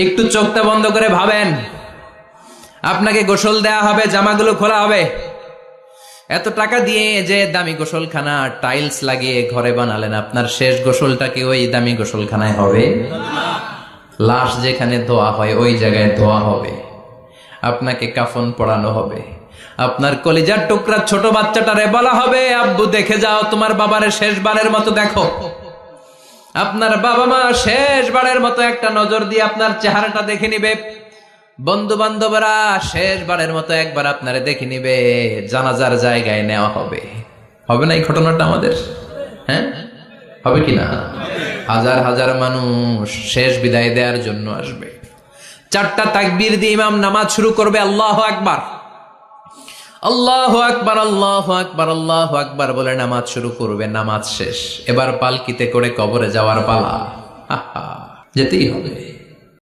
একটু চোখটা বন্ধ করে ভাবেন, আপনাকে গোসল দেয়া হবে, জামাগুলো খোলা হবে। এত টাকা দিয়ে যে দামি গোসলখানা টাইলস লাগিয়ে ঘরে বানালেন, আপনার শেষ গোসলটা কি ওই দামি গোসলখানায় হবে? লাশ যেখানে ধোয়া হয় ওই জায়গায় ধোয়া হবে। আপনাকে কাফন পরানো হবে। আপনার কলিজার টুকরা ছোট বাচ্চাটারে বলা হবে, আব্বু দেখে যাও তোমার বাবারে শেষবারের মতো দেখো। আপনার বাবা মা শেষবারের মতো একটা নজর দিয়ে আপনার চেহারাটা দেখে নিবে। বন্ধু বান্ধবরা শেষবারের মতো একবার আপনারে দেখে নিবে। জানাজার জায়গায় নেওয়া হবে। হবে না এই ঘটনাটা আমাদের? হ্যাঁ, হবে কিনা? হাজার হাজার মানুষ শেষ বিদায় দেওয়ার জন্য আসবে। 4টা তাকবীর দিয়ে ইমাম নামাজ শুরু করবে। আল্লাহু আকবার, আল্লাহু আকবার, আল্লাহু আকবার, আল্লাহু আকবার বলে নামাজ শুরু করবে। নামাজ শেষ, এবার পালকিতে করে কবরে যাওয়ার পালা। যেতেই হবে।